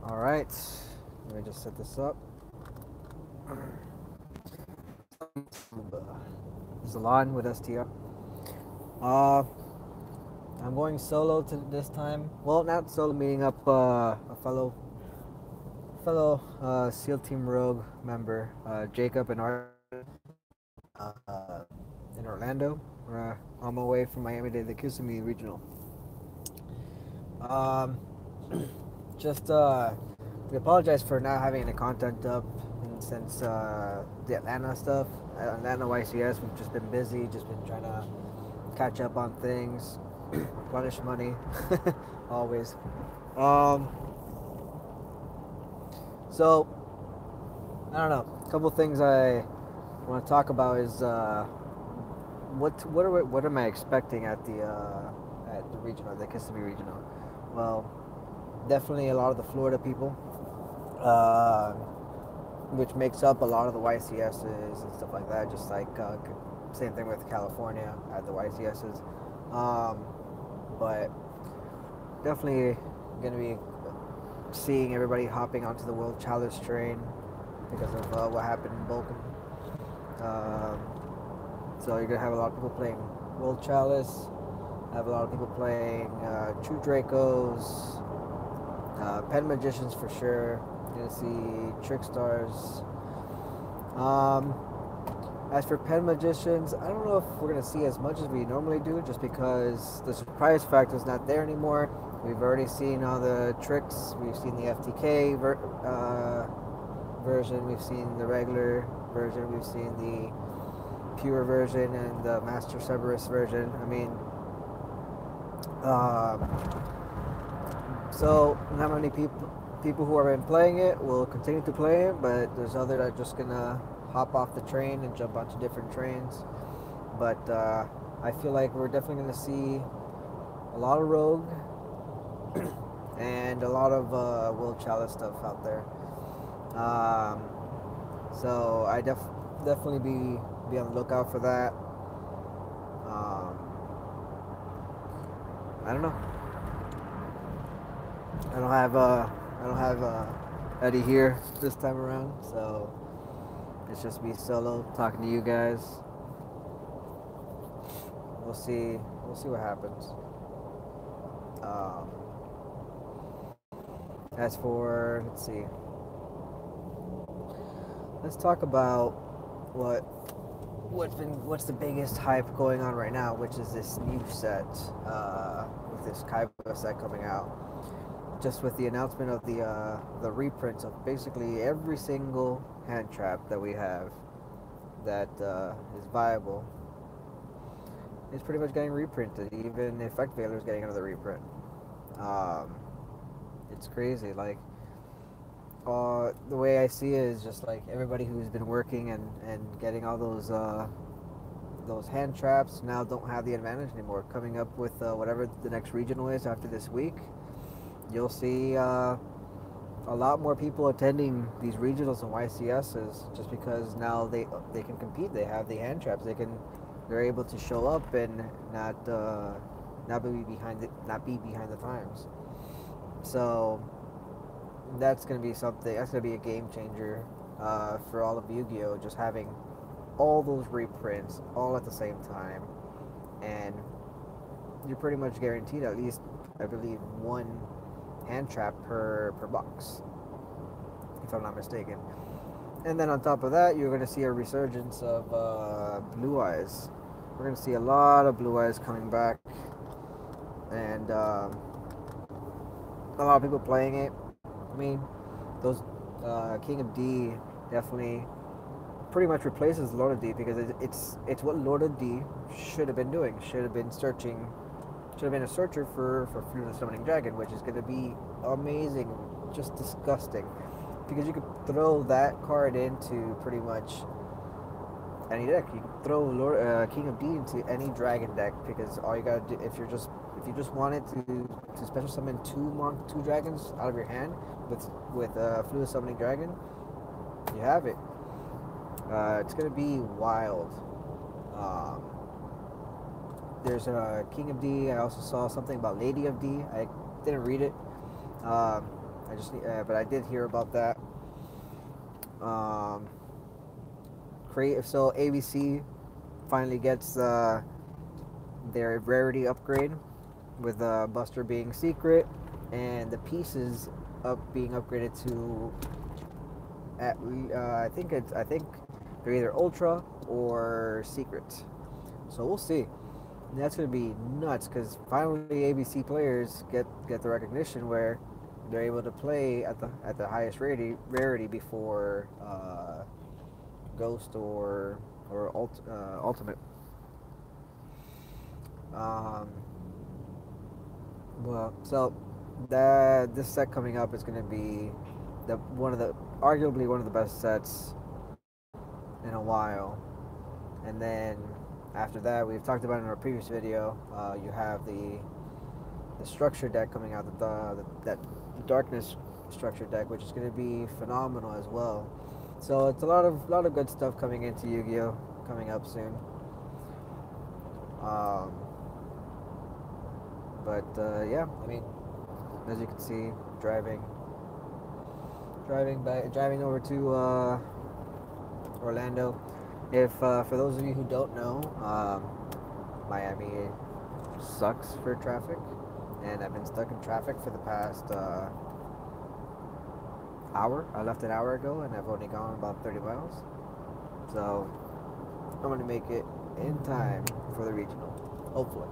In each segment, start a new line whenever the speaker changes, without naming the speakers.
All right, let me just set this up. This is Alon with STR. Uh, I'm going solo to this time. Well, not solo, meeting up a fellow SEAL Team Rogue member, Jacob and Art, uh, in Orlando. We're on my way from Miami to the Kissimmee Regional. Um, just we apologize for not having any content up since the Atlanta stuff. Atlanta YCS, we've just been busy, just been trying to catch up on things, replenish money, always. Um, so I don't know. A couple things I want to talk about is what am I expecting at the regional, the Kissimmee Regional? Well, definitely a lot of the Florida people, uh, which makes up a lot of the YCSs and stuff like that. Just like same thing with California at the YCSs, but definitely gonna be seeing everybody hopping onto the World Challenge train because of what happened in Bolton. Um, so you're gonna have a lot of people playing World Chalice. Have a lot of people playing True Dracos, Pen Magicians for sure. You're gonna see Trick Stars. As for Pen Magicians, I don't know if we're gonna see as much as we normally do, just because the surprise factor is not there anymore. We've already seen all the tricks. We've seen the FTK version. We've seen the regular version. We've seen the pure version and the Master Cerberus version. I mean, so not many people who have been playing it will continue to play it, but there's other that are just gonna hop off the train and jump onto different trains. But I feel like we're definitely gonna see a lot of Rogue and a lot of World Chalice stuff out there. So I definitely be on the lookout for that. I don't know. I don't have Eddie here this time around, so it's just me solo talking to you guys. We'll see. We'll see what happens. Um, as for let's see, let's talk about what's the biggest hype going on right now, which is this new set with this Kaiba set coming out. Just with the announcement of the reprint of basically every single hand trap that we have that is viable is pretty much getting reprinted. Even Effect Veiler is getting another reprint. Um, it's crazy. Like the way I see it is just like everybody who's been working and getting all those hand traps now don't have the advantage anymore. Coming up with whatever the next regional is after this week, you'll see a lot more people attending these regionals and YCSs just because now they can compete. They have the hand traps. They're able to show up and not be behind the times. So that's gonna be something. That's gonna be a game changer for all of Yu-Gi-Oh! Just having all those reprints all at the same time, and you're pretty much guaranteed at least, I believe, one hand trap per box, if I'm not mistaken. And then on top of that, you're going to see a resurgence of Blue Eyes. We're going to see a lot of Blue Eyes coming back, and a lot of people playing it. I mean, those King of D definitely pretty much replaces Lord of D, because it's what Lord of D should have been doing. Should have been a searcher for Fruit of the Summoning Dragon, which is going to be amazing, just disgusting, because you could throw that card into pretty much any deck. You can throw King of D into any dragon deck, because all you gotta do, if you just wanted to special summon two dragons out of your hand with Fluid Summoning Dragon, you have it. It's gonna be wild. There's a King of D. I also saw something about Lady of D. I didn't read it. I just need, but I did hear about that. Um, so ABC finally gets their rarity upgrade with Buster being secret and the pieces up being upgraded to I think they're either ultra or secret. So we'll see. And that's gonna be nuts because finally ABC players get the recognition where they're able to play at the highest rarity before Ghost or Ultimate. Um, well, so that this set coming up is going to be arguably one of the best sets in a while. And then after that, we've talked about in our previous video. You have the structure deck coming out, that darkness structure deck, which is going to be phenomenal as well. So it's a lot of good stuff coming into Yu-Gi-Oh coming up soon. Um, but yeah, I mean, as you can see, driving over to Orlando. If for those of you who don't know, Miami sucks for traffic, and I've been stuck in traffic for the past hour. I left an hour ago, and I've only gone about 30 miles. So I'm gonna make it in time for the regional, hopefully.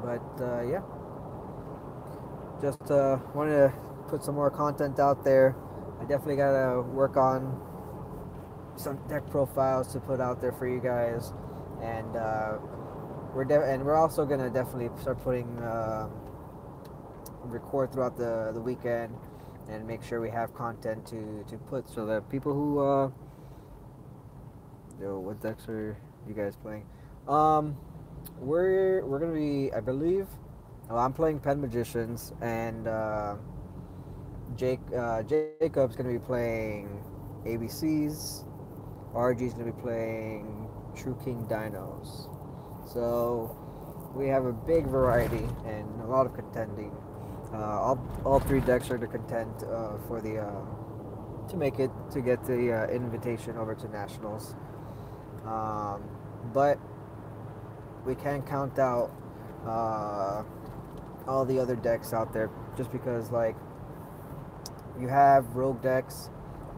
But yeah, just wanted to put some more content out there. I definitely gotta work on some deck profiles to put out there for you guys, and we're also gonna definitely start putting record throughout the weekend and make sure we have content to put so that people who what decks are you guys playing? We're gonna be, I believe. Well, I'm playing Pen Magicians, and Jacob's gonna be playing ABCs. RG's gonna be playing True King Dinos. So we have a big variety and a lot of contending. All three decks are to contend for the to get the invitation over to nationals. But we can't count out all the other decks out there just because, like, you have rogue decks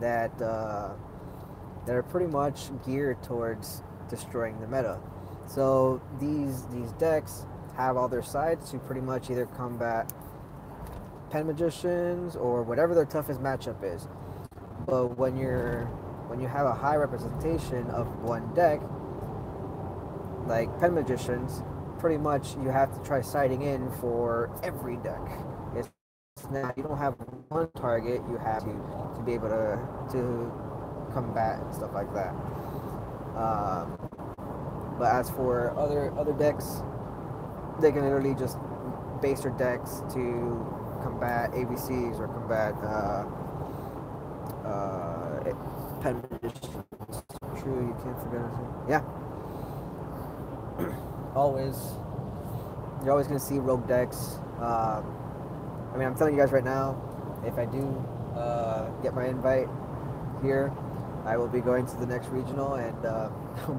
that that are pretty much geared towards destroying the meta. So these decks have all their sides to pretty much either combat Pen Magicians or whatever their toughest matchup is. But when you have a high representation of one deck, like Pen Magicians, pretty much you have to try siding in for every deck. It's now you don't have one target, you have to be able to combat and stuff like that. But as for other decks, they can literally just base their decks to combat ABCs or combat Pen Magicians. True, you can't forget it. Yeah. You're always going to see rogue decks. I mean, I'm telling you guys right now, if I do get my invite here, I will be going to the next regional and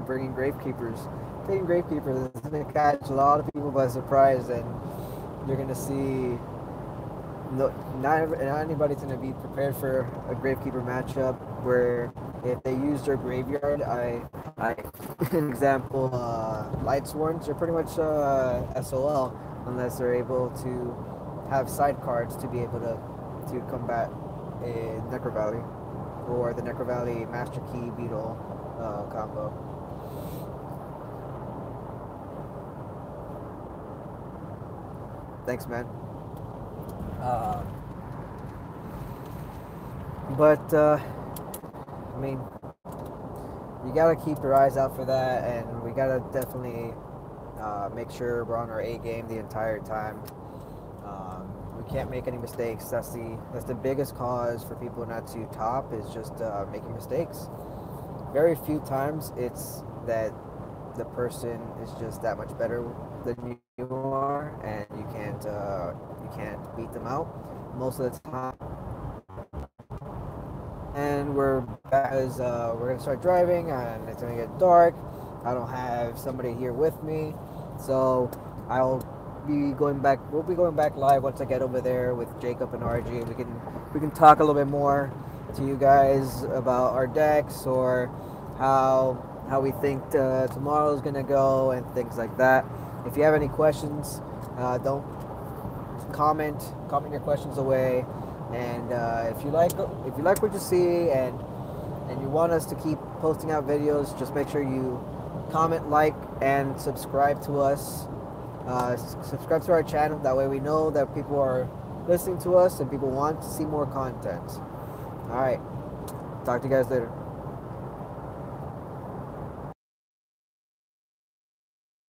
bringing Gravekeepers. Taking Gravekeepers is going to catch a lot of people by surprise, and you're going to see not anybody's going to be prepared for a Gravekeeper matchup where if they use their graveyard, I an example, Lightsworns are pretty much SOL unless they're able to have side cards to be able to combat a Necro Valley or the Necro Valley Master Key Beetle combo. Thanks, man. But I mean, you gotta keep your eyes out for that, and we gotta definitely make sure we're on our A game the entire time. We can't make any mistakes. That's the biggest cause for people not to top is just making mistakes. Very few times it's that the person is just that much better than you are, and you can't beat them out most of the time. And we're back as we're gonna start driving, and it's gonna get dark. I don't have somebody here with me, so I'll be going back. We'll be going back live once I get over there with Jacob and RG, and we can talk a little bit more to you guys about our decks, or how we think tomorrow's gonna go and things like that. If you have any questions, don't comment your questions away. And if you like what you see, and you want us to keep posting out videos, just make sure you comment, like, and subscribe to us. Subscribe to our channel. That way we know that people are listening to us and people want to see more content. All right. Talk to you guys later.